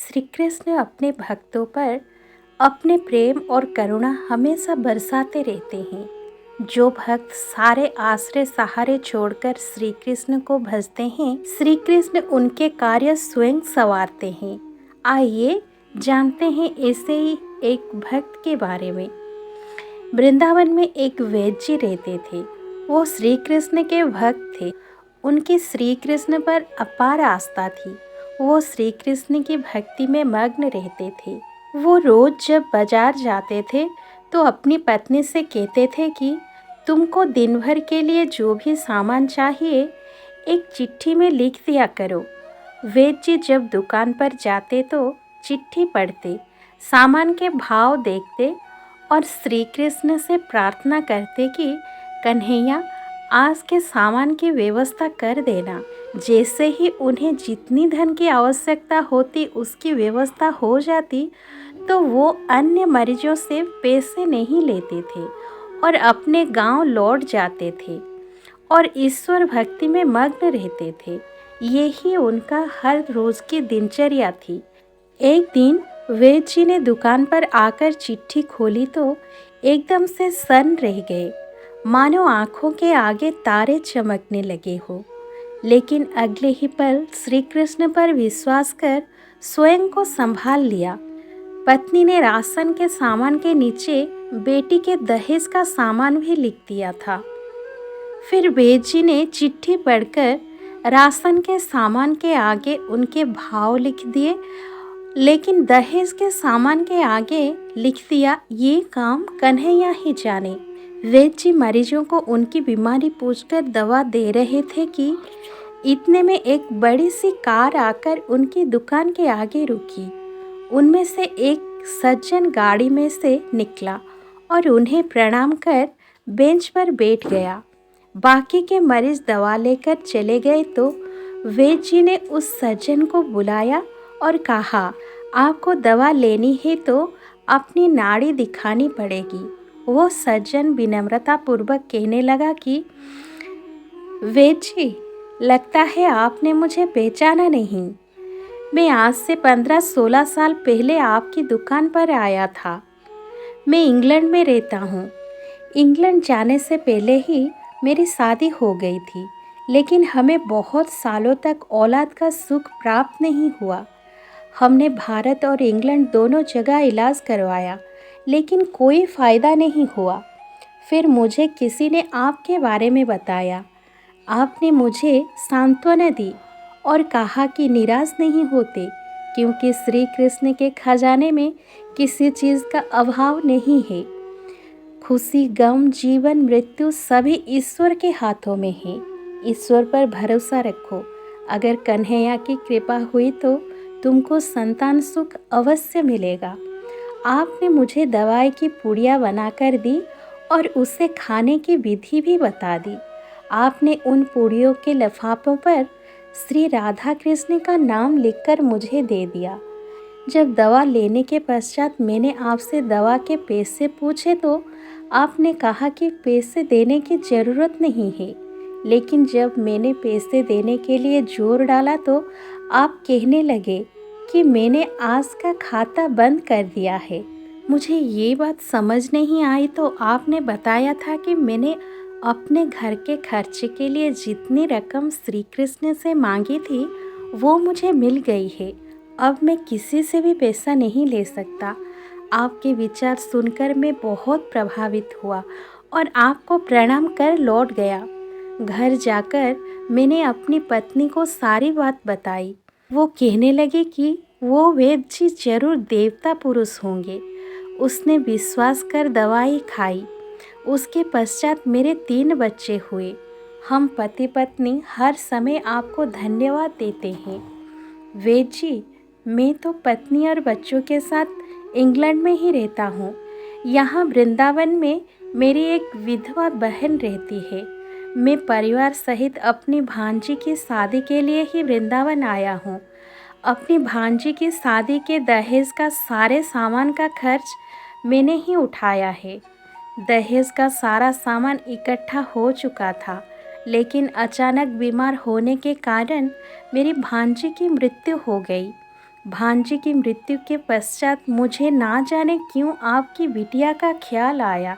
श्री कृष्ण अपने भक्तों पर अपने प्रेम और करुणा हमेशा बरसाते रहते हैं। जो भक्त सारे आश्रय सहारे छोड़कर श्री कृष्ण को भजते हैं, श्री कृष्ण उनके कार्य स्वयं संवारते हैं। आइए जानते हैं ऐसे ही एक भक्त के बारे में। वृंदावन में एक वैद्य जी रहते थे। वो श्री कृष्ण के भक्त थे। उनकी श्री कृष्ण पर अपार आस्था थी। वो श्री कृष्ण की भक्ति में मग्न रहते थे। वो रोज जब बाजार जाते थे तो अपनी पत्नी से कहते थे कि तुमको दिन भर के लिए जो भी सामान चाहिए एक चिट्ठी में लिख दिया करो। वैद्य जी जब दुकान पर जाते तो चिट्ठी पढ़ते, सामान के भाव देखते और श्री कृष्ण से प्रार्थना करते कि कन्हैया आज के सामान की व्यवस्था कर देना। जैसे ही उन्हें जितनी धन की आवश्यकता होती उसकी व्यवस्था हो जाती तो वो अन्य मरीजों से पैसे नहीं लेते थे और अपने गांव लौट जाते थे और ईश्वर भक्ति में मग्न रहते थे। यही उनका हर रोज की दिनचर्या थी। एक दिन वैद्य जी ने दुकान पर आकर चिट्ठी खोली तो एकदम से सन्न रह गए, मानो आंखों के आगे तारे चमकने लगे हो। लेकिन अगले ही पल श्री कृष्ण पर विश्वास कर स्वयं को संभाल लिया। पत्नी ने राशन के सामान के नीचे बेटी के दहेज का सामान भी लिख दिया था। फिर वैद्य जी ने चिट्ठी पढ़कर राशन के सामान के आगे उनके भाव लिख दिए, लेकिन दहेज के सामान के आगे लिख दिया ये काम कन्हैया ही जाने। वैद्य जी मरीजों को उनकी बीमारी पूछकर दवा दे रहे थे कि इतने में एक बड़ी सी कार आकर उनकी दुकान के आगे रुकी। उनमें से एक सज्जन गाड़ी में से निकला और उन्हें प्रणाम कर बेंच पर बैठ गया। बाकी के मरीज दवा लेकर चले गए तो वैद्य जी ने उस सज्जन को बुलाया और कहा, आपको दवा लेनी है तो अपनी नाड़ी दिखानी पड़ेगी। वो सज्जन विनम्रता पूर्वक कहने लगा कि वैद्य जी, लगता है आपने मुझे पहचाना नहीं। मैं आज से 15-16 साल पहले आपकी दुकान पर आया था। मैं इंग्लैंड में रहता हूँ। इंग्लैंड जाने से पहले ही मेरी शादी हो गई थी, लेकिन हमें बहुत सालों तक औलाद का सुख प्राप्त नहीं हुआ। हमने भारत और इंग्लैंड दोनों जगह इलाज करवाया, लेकिन कोई फ़ायदा नहीं हुआ। फिर मुझे किसी ने आपके बारे में बताया। आपने मुझे सांत्वना दी और कहा कि निराश नहीं होते, क्योंकि श्री कृष्ण के खजाने में किसी चीज़ का अभाव नहीं है। खुशी, गम, जीवन, मृत्यु सभी ईश्वर के हाथों में है। ईश्वर पर भरोसा रखो। अगर कन्हैया की कृपा हुई तो तुमको संतान सुख अवश्य मिलेगा। आपने मुझे दवाई की पुड़िया बनाकर दी और उसे खाने की विधि भी बता दी। आपने उन पुड़ियों के लिफाफों पर श्री राधा कृष्ण का नाम लिखकर मुझे दे दिया। जब दवा लेने के पश्चात मैंने आपसे दवा के पैसे पूछे तो आपने कहा कि पैसे देने की ज़रूरत नहीं है, लेकिन जब मैंने पैसे देने के लिए जोर डाला तो आप कहने लगे कि मैंने आज का खाता बंद कर दिया है। मुझे ये बात समझ नहीं आई तो आपने बताया था कि मैंने अपने घर के खर्चे के लिए जितनी रकम श्री कृष्ण से मांगी थी वो मुझे मिल गई है। अब मैं किसी से भी पैसा नहीं ले सकता। आपके विचार सुनकर मैं बहुत प्रभावित हुआ और आपको प्रणाम कर लौट गया। घर जाकर मैंने अपनी पत्नी को सारी बात बताई। वो कहने लगी कि वो वैद्य जी जरूर देवता पुरुष होंगे। उसने विश्वास कर दवाई खाई। उसके पश्चात मेरे 3 बच्चे हुए। हम पति पत्नी हर समय आपको धन्यवाद देते हैं। वैद्य जी, मैं तो पत्नी और बच्चों के साथ इंग्लैंड में ही रहता हूँ। यहाँ वृंदावन में मेरी एक विधवा बहन रहती है। मैं परिवार सहित अपनी भांजी की शादी के लिए ही वृंदावन आया हूँ। अपनी भांजी की शादी के दहेज का सारे सामान का खर्च मैंने ही उठाया है। दहेज का सारा सामान इकट्ठा हो चुका था, लेकिन अचानक बीमार होने के कारण मेरी भांजी की मृत्यु हो गई। भांजी की मृत्यु के पश्चात मुझे ना जाने क्यों आपकी बिटिया का ख्याल आया,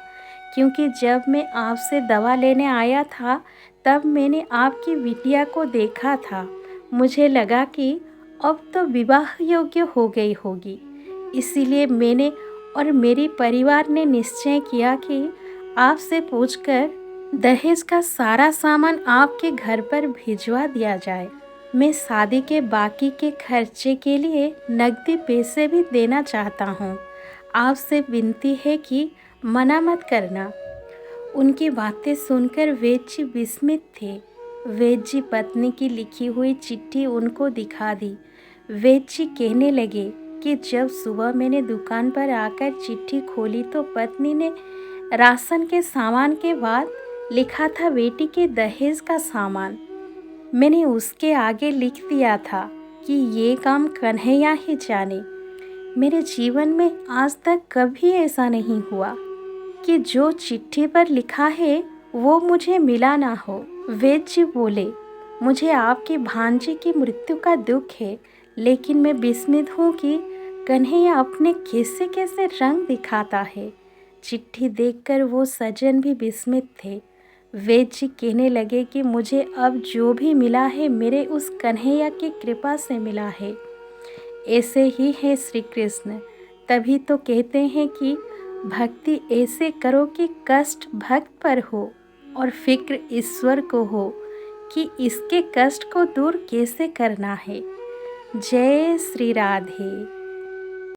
क्योंकि जब मैं आपसे दवा लेने आया था तब मैंने आपकी बिटिया को देखा था। मुझे लगा कि अब तो विवाह योग्य हो गई होगी, इसीलिए मैंने और मेरी परिवार ने निश्चय किया कि आपसे पूछकर दहेज का सारा सामान आपके घर पर भिजवा दिया जाए। मैं शादी के बाकी के खर्चे के लिए नकदी पैसे भी देना चाहता हूँ। आपसे विनती है कि मना मत करना। उनकी बातें सुनकर वैद्य जी विस्मित थे। वैद्य जी पत्नी की लिखी हुई चिट्ठी उनको दिखा दी। वैद्य जी कहने लगे कि जब सुबह मैंने दुकान पर आकर चिट्ठी खोली तो पत्नी ने राशन के सामान के बाद लिखा था बेटी के दहेज का सामान। मैंने उसके आगे लिख दिया था कि ये काम कन्हैया ही जाने। मेरे जीवन में आज तक कभी ऐसा नहीं हुआ कि जो चिट्ठी पर लिखा है वो मुझे मिला ना हो। वैद्य जी बोले, मुझे आपकी भांजी की मृत्यु का दुख है, लेकिन मैं विस्मित हूँ कि कन्हैया अपने कैसे कैसे रंग दिखाता है। चिट्ठी देखकर वो सज्जन भी विस्मित थे। वैद्य जी कहने लगे कि मुझे अब जो भी मिला है मेरे उस कन्हैया की कृपा से मिला है। ऐसे ही है श्री कृष्ण, तभी तो कहते हैं कि भक्ति ऐसे करो कि कष्ट भक्त पर हो और फिक्र ईश्वर को हो कि इसके कष्ट को दूर कैसे करना है। जय श्री राधे।